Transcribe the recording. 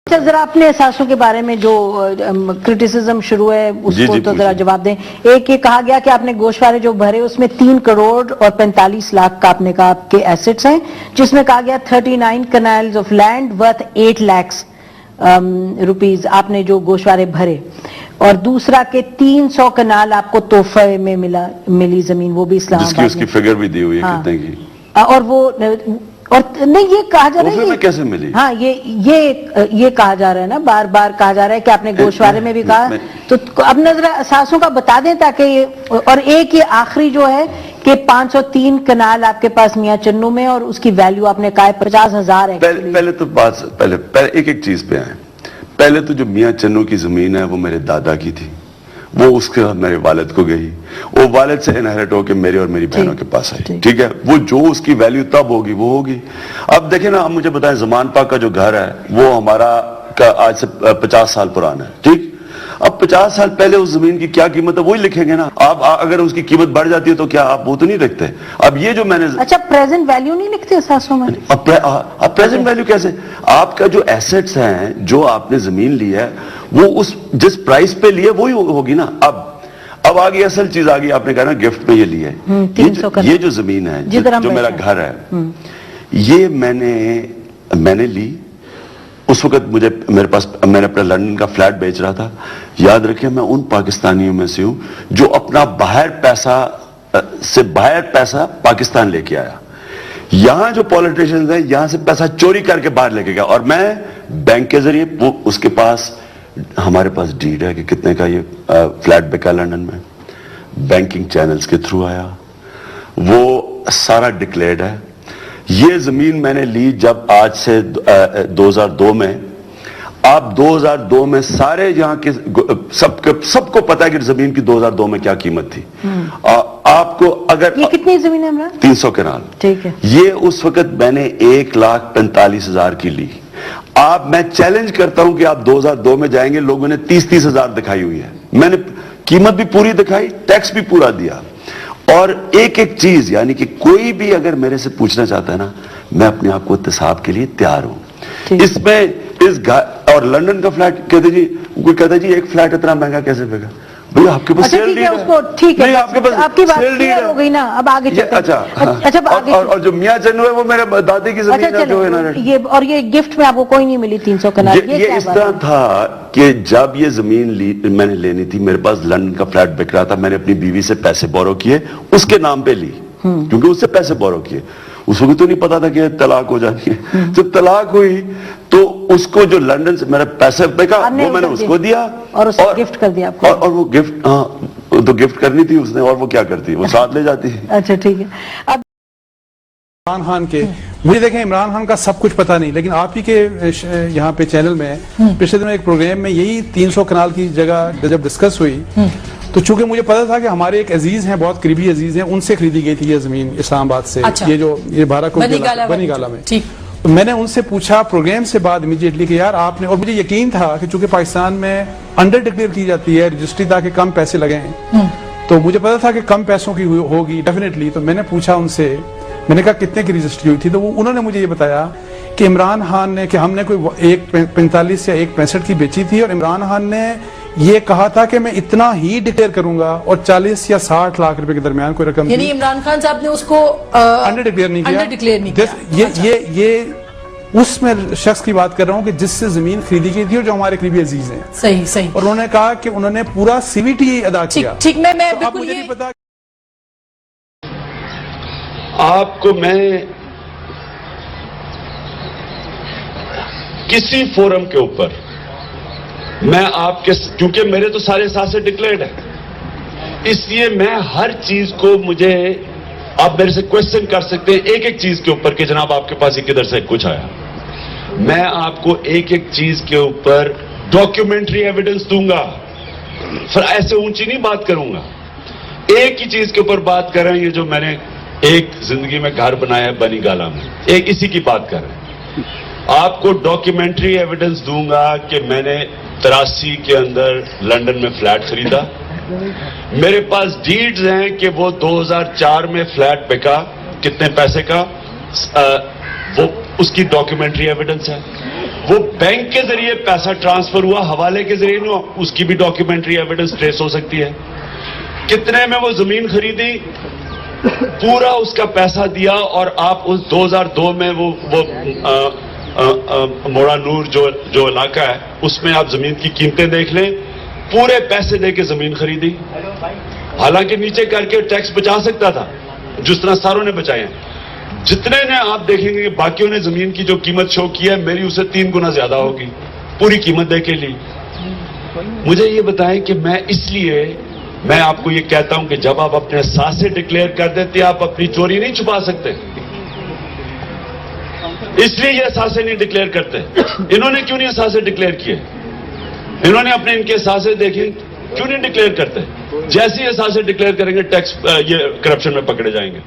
اچھا ذرا اپنے اثاثوں کے بارے میں جو کرٹیسزم شروع ہے اس کو تو ذرا جواب دیں. ایک یہ کہا گیا کہ آپ نے گوشوارے جو بھرے اس میں 3 کروڑ اور 45 لاکھ کا آپ نے کہا آپ کے ایسٹس ہیں, جس میں کہا گیا 39 kanals of land worth 8 lakhs rupees آپ نے جو گوشوارے بھرے, اور دوسرا کہ 300 کنال آپ کو تحفے میں ملی زمین, وہ بھی اسلام آباد میں, جس کی فگر بھی دی ہوئی ہے کتنے کی, اور وہ اور نہیں یہ کہا جا رہا ہے کیسے ملی, ہاں یہ کہا جا رہا ہے نا, بار بار کہا جا رہا ہے کہ آپ نے گوشوارے میں بھی کہا, تو اب ذرا اثاثوں کا بتا دیں تاکہ یہ, اور ایک یہ آخری جو ہے کہ 503 کنال آپ کے پاس میاں چنو میں اور اس کی ویلیو آپ نے کہا ہے 50,000 ہے. پہلے تو بات پہلے ایک چیز پہ آئیں. پہلے تو جو میاں چنو کی زمین ہے وہ میرے دادا کی تھی, وہ اس کے میرے والد کو گئی, وہ والد سے انہیرٹ ہو کے میرے اور میری بہنوں کے پاس آئی, ٹھیک ہے, وہ جو اس کی ویلیو تب ہوگی وہ ہوگی. اب دیکھیں نا, اب مجھے بتائیں زمان پاک کا جو گھر ہے وہ ہمارا آج سے 50 سال پرانا ہے, ٹھیک, اب 50 سال پہلے اس زمین کی کیا قیمت ہے وہی لکھیں گے نا. آپ اگر اس کی قیمت بڑھ جاتی ہے تو کیا آپ وہ تو نہیں رکھتے؟ اب یہ جو میں نے اچھا پریزنٹ ویلیو نہیں لکھتے اثاثوں میں؟ اب پریزنٹ ویلیو کیسے؟ آپ کا جو ایسٹس ہیں, جو آپ نے زمین لی ہے, وہ اس جس پرائس پہ لی ہے وہی ہوگی نا. اب آگئی اصل چیز آگئی, آپ نے کہا نا گفٹ میں یہ لی ہے, یہ جو زمین ہے جو میرا گھر ہے, یہ میں نے لی اس وقت. میرے پاس میں نے اپنا لندن کا فلیٹ بیچ رہا تھا. یاد رکھیں میں ان پاکستانیوں میں سے ہوں جو اپنا باہر پیسہ پاکستان لے کے آیا. یہاں جو پولیٹیشنز ہیں یہاں سے پیسہ چوری کر کے باہر لے کے گیا, اور میں بینک کے ذریعے اس کے پاس, ہمارے پاس ڈیڈ ہے کہ کتنے کا یہ فلیٹ بکا لندن میں, بینکنگ چینلز کے تھرو آیا, وہ سارا ڈکلیئرڈ ہے. یہ زمین میں نے لی جب آج سے 2002 میں. آپ 2002 میں سارے یہاں کے سب کو پتا ہے کہ زمین کی 2002 میں کیا قیمت تھی. آپ کو اگر یہ کتنی زمین ہے عمران؟ 300 کنال, ٹھیک ہے. یہ اس وقت میں نے 1,45,000 کی لی. میں چیلنج کرتا ہوں کہ آپ 2002 میں جائیں گے, لوگوں نے 30,000 دکھائی ہوئی ہے. میں نے قیمت بھی پوری دکھائی, ٹیکس بھی پورا دیا, اور ایک چیز, یعنی کہ کوئی بھی اگر میرے سے پوچھنا چاہتا ہے نا, میں اپنے آپ کو احتساب کے لیے تیار ہوں. اس میں اور لندن کا فلیٹ کہتے جی, کوئی کہتا ہے جی ایک فلیٹ اتنا مہنگا کیسے بھیگا؟ بھئی آپ کے پاس سیل ڈیڈ ہے, ٹھیک ہے, آپ کے پاس آپ کی بات سیل ڈیڈ ہو گئی نا. اب آگے چلتے ہیں. اچھا, اور جو میاں چنو ہے وہ میرے دادی کی زمین ہے جو ہے, اور یہ گفٹ میں آپ کو کوئی نہیں ملی 300 کنال. یہ اس طرح تھا کہ جب یہ زمین میں نے لینی تھی, میرے پاس لندن کا فلیٹ بک رہا تھا, میں نے اپنی بیوی سے پیسے بورو کیے, اس کے نام پہ لی, کیونکہ اس سے پیسے بورو کیے. اس وقت تو نہیں پتا تھا کہ طلاق ہو جانی ہے. جب طلاق ہوئی تو اس کو جو لندن سے میرا پیسے بکا وہ میں نے اس کو دیا, اور گفٹ کر دیا آپ کو. اور وہ گفٹ, ہاں تو گفٹ کرنی تھی اس نے, اور وہ کیا کرتی, وہ ساتھ لے جاتی. اچھا ٹھیک ہے. اب عمران خان کے, مجھے دیکھیں عمران خان کا سب کچھ پتا نہیں, لیکن آپ ہی کے یہاں پہ چینل میں پچھلے دنوں ایک پروگرام میں یہی 300 کنال کی جگہ جب ڈسکس ہوئی, تو چونکہ مجھے پتا تھا کہ ہمارے ایک عزیز ہیں, بہت قریبی عزیز ہیں, ان سے خریدی گئی تھی یہ زمین اسلام آباد سے, یہ 12 کروڑ بنی گالا میں. تو میں نے ان سے پوچھا پروگرام سے بعد امیڈیٹلی کہ یار آپ نے, اور مجھے یقین تھا کہ چونکہ پاکستان میں انڈر ڈکلیئر کی جاتی ہے رجسٹری تاکہ کم پیسے لگیں, تو مجھے پتا تھا کہ کم پیسوں کی ہوگی ڈیفینیٹلی. تو میں نے پوچھا ان سے, میں نے کہا کتنے کی رجسٹری ہوئی تھی, تو انہوں نے مجھے یہ بتایا کہ عمران خان نے, کہ ہم نے کوئی 1.45 یا 1.65 کی بیچی تھی, اور عمران خان نے یہ کہا تھا کہ میں اتنا ہی ڈکلیئر کروں گا, اور 40 یا 60 لاکھ روپے کے درمیان کوئی رقم, یعنی عمران خان صاحب نے اس کو انڈر ڈکلیئر نہیں کیا. یہ اس میں شخص کی بات کر رہا ہوں کہ جس سے زمین خریدی گئی تھی اور جو ہمارے قریبی عزیز ہیں. صحیح. اور انہوں نے کہا کہ انہوں نے پورا سی وی ٹی ادا کیا. ٹھیک, میں اب مجھے نہیں پتا. آپ کو میں کسی فورم کے اوپر میں آپ کے, کیونکہ میرے تو سارے اثاثے ڈکلیئرڈ ہیں, اس لیے میں ہر چیز کو, مجھے آپ میرے سے کوشچن کر سکتے ہیں ایک چیز کے اوپر کہ جناب آپ کے پاس یہ کدھر سے کچھ آیا. میں آپ کو ایک چیز کے اوپر ڈاکیومنٹری ایویڈنس دوں گا, پھر ایسے اونچی نہیں بات کروں گا. ایک ہی چیز کے اوپر بات کر رہے ہیں, یہ جو میں نے ایک زندگی میں گھر بنایا ہے بنی گالا میں, ایک اسی کی بات کر رہے ہیں. آپ کو ڈاکیومنٹری ایویڈنس دوں گا کہ میں نے 83 کے اندر لندن میں فلیٹ خریدا. میرے پاس ڈیڈز ہیں کہ وہ 2004 میں فلیٹ بکا, کتنے پیسے کا, وہ اس کی ڈاکیومنٹری ایویڈنس ہے. وہ بینک کے ذریعے پیسہ ٹرانسفر ہوا, حوالے کے ذریعے نہیں ہوا, اس کی بھی ڈاکیومنٹری ایویڈنس ٹریس ہو سکتی ہے. کتنے میں وہ زمین خریدی, پورا اس کا پیسہ دیا, اور آپ اس 2002 میں وہ موڑا نور جو علاقہ ہے اس میں آپ زمین کی قیمتیں دیکھ لیں, پورے پیسے دے کے زمین خریدی, حالانکہ نیچے کر کے ٹیکس بچا سکتا تھا جس طرح ساروں نے بچائے ہیں. جتنے نے آپ دیکھیں گے کہ باقیوں نے زمین کی جو قیمت شو کی ہے, میری اسے 3 گنا زیادہ ہوگی, پوری قیمت دے کے لی. مجھے یہ بتائیں کہ میں آپ کو یہ کہتا ہوں کہ جب آپ اپنے اثاثے ڈکلیئر کر دیتے آپ اپنی چوری نہیں چھپا سکتے, اس لیے یہ اثاثے نہیں ڈکلیئر کرتے. انہوں نے کیوں نہیں اثاثے ڈکلیئر کیے؟ انہوں نے ان کے اثاثے دیکھے, کیوں نہیں ڈکلیئر کرتے؟ جیسے ہی اثاثے ڈکلیئر کریں گے ٹیکس یہ کرپشن میں پکڑے جائیں گے.